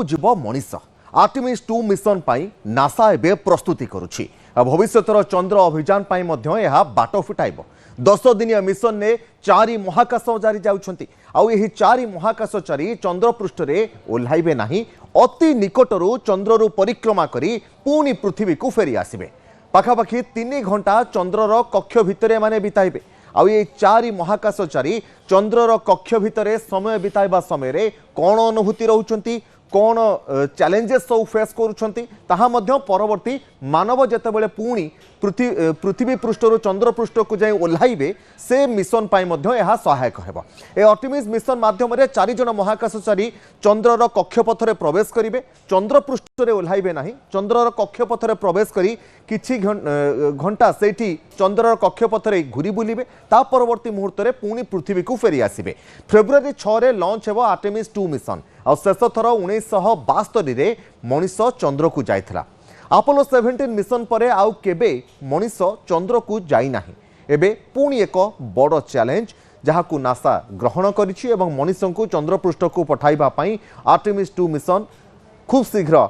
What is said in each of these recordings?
को जीव Manish Artemis 2 mission पाई NASA एबे प्रस्तुति करुछि भविष्यतर चंद्र अभियान पाई मध्य यह बाट फिटाइब 10 दिनिया मिशन ने 4 महाकाशचारी जाउछंती आउ एही 4 महाकाशचारी चंद्र पृष्ठ रे ओल्हाइबे नाही अति निकटरू चंद्ररू परिक्रमा करी पुणी पृथ्वी को फेरी आसिबे पाखापाखि 3 घंटा चंद्रर कक्ष भितरे माने बिताइबे आउ ये 4 महाकाशचारी चंद्रर कक्ष भितरे समय बिताइबा समय रे कौन अनुभूति रहउछंती कौन चैलेंजेस सब फेस करुछंती ताहा मध्य परवर्ती मानव जेतेबेले पुणी पृथ्वी पृष्ठरू चंद्र पृष्ठ को जाई ओल्हाइबे से मिशन पाई मध्य यह सहायक हेबो ए आर्टेमिस मिशन माध्यम रे 4 जन महाकाशचारी चंद्रर कक्षपथ रे प्रवेश करिवे चंद्र पृष्ठ रे ओल्हाइबे नाही चंद्रर कक्षपथ रे प्रवेश करी किछि घंटा सेठी चंद्रर कक्षपथ रे घुरी बुलिबे ता परवर्ती मुहूर्त रे पुणी पृथ्वी को फेरी आसिबे फेब्रुआरी 6 रे लॉन्च हेबो आर्टेमिस 2 मिशन आ शेष थर 1972 रे मनीष चंद्र को जाइथिला अपोलो 17 मिशन परे आउ केबे मनीष चंद्र को जाई नाही एबे पुणी एक बड़ चैलेंज जहाकू नासा ग्रहण करिछि एवं मनीष को चंद्रपृष्ठ को पठाइबा पई आर्टेमिस 2 मिशन खूब शीघ्र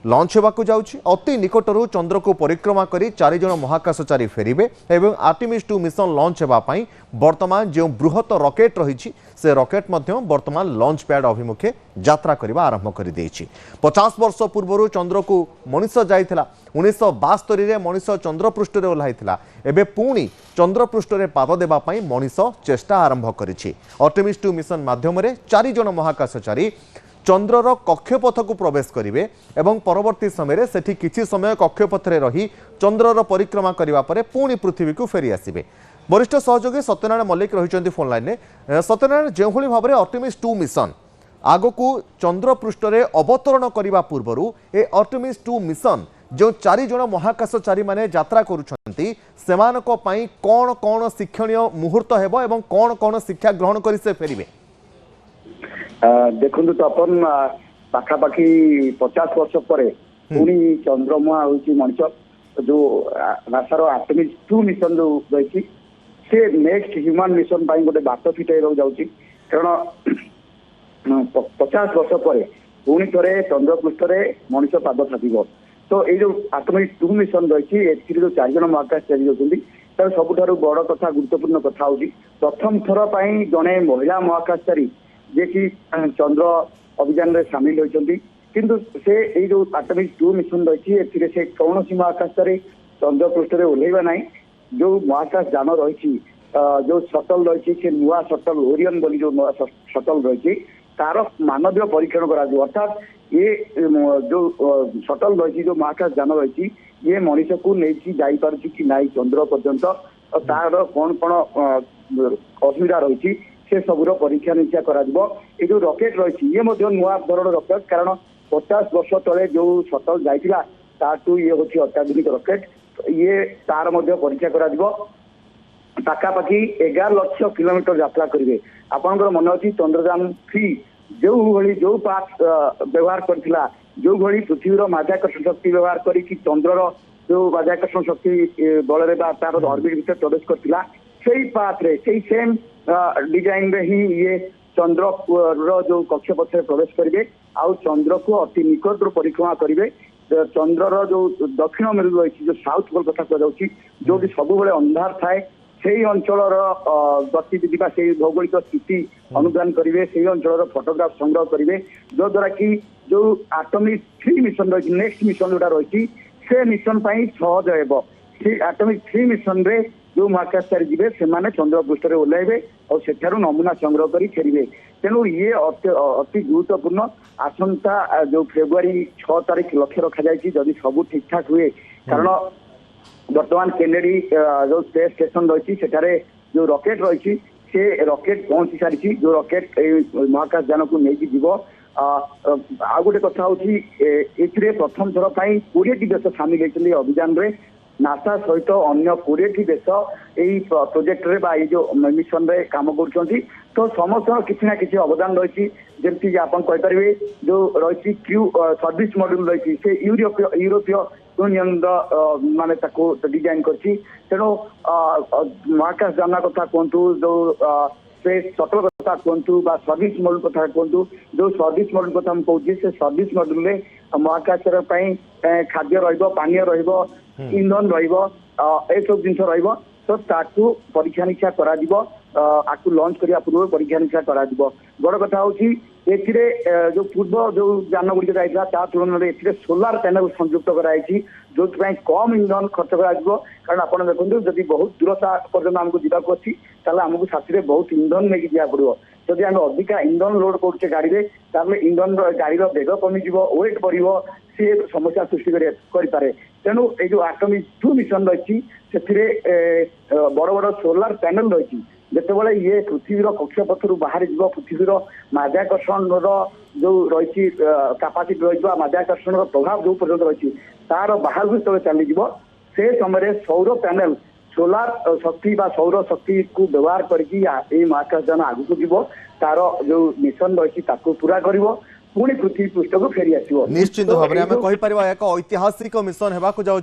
लॉन्च होगाकू जाउछि अति निकटरू चंद्र को परिक्रमा करी 4 जन महाकाशचारी फेरिबे एवं आर्टेमिस 2 मिशन लॉन्च होगा पई वर्तमान जो बृहत रॉकेट रही से रॉकेट मध्य वर्तमान लॉन्च पैड अभिमुखे यात्रा करबा आरंभ कर देछि 50 वर्ष पूर्व चंद्र को मनीष जाइथिला 1972 रे मनीष चंद्रपृष्ठ रे ओल्हाइथिला एबे पुणी चंद्रपृष्ठ रे पाद देबा पई मनीष चेष्टा आरंभ करिछि आर्टेमिस 2 मिशन माध्यम रे 4 जन महाकाशचारी चंद्रर कक्षपथ को प्रवेश करेंगे एवं परवर्ती समय सेठी किछि समय कक्षपथ रे रही चंद्रर परिक्रमा करिबा परे पुणी पृथ्वी को फेरी आसिबे वरिष्ठ सहयोगी सत्यनारायण मल्लिक रहिचंती फोन लाइन ने सत्यनारायण जेभली भाव में आर्टेमिस 2 मिशन आगो को चंद्र पृष्ठ रे अवतरण करिबा पूर्वरु ए आर्टेमिस 2 मिशन जो 4 जन महाकाशचारी माने यात्रा करूछंती सेमानको पई कोन कोन शिक्षणीय मुहूर्त हेबो एवं कोन कोन शिक्षा ग्रहण करि से फेरिबे देखु तो अपन पाखापाखि 50 वर्ष पर पुणी चंद्रमा होची मनीष जो नासार आर्टेमिस 2 मिशन जो रही से नेक्स्ट ह्यूमन मिशन पाई गोटे बाट फिटाई जाउची कारण 50 वर्ष पर पुणी थे चंद्रपृष्ठ रे मनीष पाद थापिब तो ये जो आर्टेमिस 2 मिशन रही ए जो 4 जन महाकाशचारी होती तर सबुठारु बड़ कथा गुरुत्वपूर्ण कथा होची प्रथम थर पाई जने महिला महाकाशचारी जे कि चंद्र अभियान में सामिल होती किंतु से ये जो आर्टेमिस 2 मिशन रही है कौन सी महाकाशचारी चंद्र पृष्ठ में ओल्हैबा ना जो महाकाश यान रही जो शटल रही से नुआ शटल ओरियन बोली जो नुआ शटल रही तार मानवीय परीक्षण करा अर्थात ये जो शटल रही जो महाकाश यान रही ये मनीष को लेकिन जापर कि ना चंद्र पर्यंत तार कौन कौन असुविधा रही से सबूर परीक्षा निरीक्षा करा ये जो रॉकेट रही ये नुआ धरण रॉकेट कारण 50 वर्ष तले जो शटल जाइतिला ताटू ये होची अत्याधुनिक रॉकेट ये तार मध्य परीक्षा करा पाखापाखि 11 लाख किलोमीटर यात्रा करेंगे आपंकर मन अच्छी चंद्रयान 3 जो भली जो पार्ट व्यवहार करथिला जो भली पृथ्वीर माध्याकर्षण शक्ति व्यवहार करी चंद्रर जो माध्याकर्षण शक्ति बल तार ऑर्बिट भीतर प्रवेश करथिला सेही पाथ रे सेही सेम डिजाइन रे ही ये चंद्र जो कक्षपथ में प्रवेश करेंगे आउ चंद्र को अति निकट परिक्रमा करेंगे चंद्रर जो दक्षिण मेरु रही जो साउथ पोल कथा कहुच्छी जो सब अंधार थाए से अंचल गतिविधि से भौगोलिक स्थिति अनुधान करेंगे से अंचल फोटोग्राफ संग्रह करेंगे जो द्वारा कि जो आर्टेमिस 3 मिशन रही नेक्स्ट मिशन जोटा रही से मिशन सहज हेब से आर्टेमिस 3 मिशन रे जो महाकाशचारी जी से चंद्रपृष्ठ में ओह्लैबे और सेठारु नमूना संग्रह कर फेरबे तेणु ये अति गुरुत्वपूर्ण आसंता जो फेब्रुआरी 6 तारीख लक्ष्य रखा जाए जदि सब ठीक ठाक हुए कारण वर्तमान केनेडी जो स्पेस स्टेशन रही सेठारे जो रॉकेट रही से रॉकेट पहुंची सारी जो रॉकेट महाकाश यान को लेकिन जीव आ गोटे कथा होती प्रथम थर पर 20 देश सामिल होती अभियान में नासा सहित अन्य 20 देश यही प्रोजेक्ट रे बा जो मिशन रे काम कर तो समस्त किसी ना किसी अवदान रही जमी आप कहींपारे जो रही क्यू सर्विस मॉड्यूल रही से यूरोपीय यूनियन माने डिजाइन कर महाकाश जाना कथा कहतु जो स्पेस शटल କଥା କୁହନ୍ତୁ ବା ସର୍ଭିସ ମଡେଲ କଥା କୁହନ୍ତୁ ଯୋଉ ସର୍ଭିସ ମଡେଲ କଥା ମୁଁ କହୁଛି ସେ ସର୍ଭିସ ମଡେଲରେ ମହାକାଶ ପାଇଁ ଖାଦ୍ୟ ରହିବ ପାନୀୟ ରହିବ ଇନ୍ଧନ ରହିବ ଏସବୁ ଜିନିଷ ରହିବ ତ ତାକୁ ପରୀକ୍ଷା ନିରୀକ୍ଷା କରାଯିବ ଆକୁ ଲଞ୍ଚ କରିବା ପୂର୍ବରୁ ପରୀକ୍ଷା ନିରୀକ୍ଷା କରାଯିବ ବଡ କଥା ହଉଛି ଏଥିରେ ଯୋଉ ପୂର୍ବ ଯୋଉ ଯାନ ଗୁଡ଼ିକ ଯାଇଥିଲା ତା ତୁଳନାରେ ଏଥିରେ ସୋଲାର ପ୍ୟାନେଲ ସଂଯୁକ୍ତ କରାଯାଇଛି ଯୋଉଥିପାଇଁ କମ୍ ଇନ୍ଧନ ଖର୍ଚ୍ଚ କରାଯିବ କାରଣ ଆପଣ ଦେଖନ୍ତୁ ଯଦି ବହୁତ ଦୂରତା ପର୍ଯ୍ୟନ୍ତ ଆମକୁ ଯିବାକୁ ଅଛି ତାହେଲେ ଆମକୁ ସାଥିରେ ବହୁତ ଇନ୍ଧନ ନେଇକି ଯିବାକୁ ପଡିବ ଯଦି ଆମେ ଅଧିକା ଇନ୍ଧନ ଲୋଡ କରୁଛେ ଗାଡିରେ ତାହେଲେ ଇନ୍ଧନର ଗାଡିର ବେଗ କମିଯିବ ୱେଟ୍ ବଢିବ ସିଏ ସମସ୍ୟା ସୃଷ୍ଟି କରିପାରେ ତେଣୁ ଏଇ ଯୋଉ ଆଟମିକ୍ 2 ମିଶନ ରହିଛି ସେଥିରେ ବଡ ବଡ ସୋଲାର ପ୍ୟାନେଲ ରହିଛି ଯେତେବେଳେ ଇଏ ପୃଥିବୀର କକ୍ଷପଥରୁ ବାହାରି ଯିବ ପୃଥିବୀର ମାଧ୍ୟାକର୍ଷଣର ଯୋଉ ରହିଛି କାପାସିଟି ରହିଛି ବା ମାଧ୍ୟାକର୍ଷଣର ପ୍ରଭାବ ଯୋଉ ପର୍ଯ୍ୟନ୍ତ ରହିଛି ତାର ବାହାରକୁ ଯେତେବେଳେ ଚାଲିଯିବ ସେ ସମୟରେ ସୌର ପ୍ୟାନେଲ ସୋଲାର ଶକ୍ତି ବା ସୌର ଶକ୍ତିକୁ ବ୍ୟବହାର କରିକି ଏଇ ମହାକାଶ ଯାନ ଆଗକୁ ଯିବ ତାର ଯୋଉ ମିଶନ ରହିଛି ତାକୁ ପୁରା କରିବ ପୁଣି ପୃଥିବୀ ପୃଷ୍ଠକୁ ଫେରି ଆସିବ ନିଶ୍ଚିତ ଭାବରେ ଆମେ କହିପାରିବା ଏକ ଐତିହାସିକ ମିଶନ ହେବାକୁ ଯାଉଛି।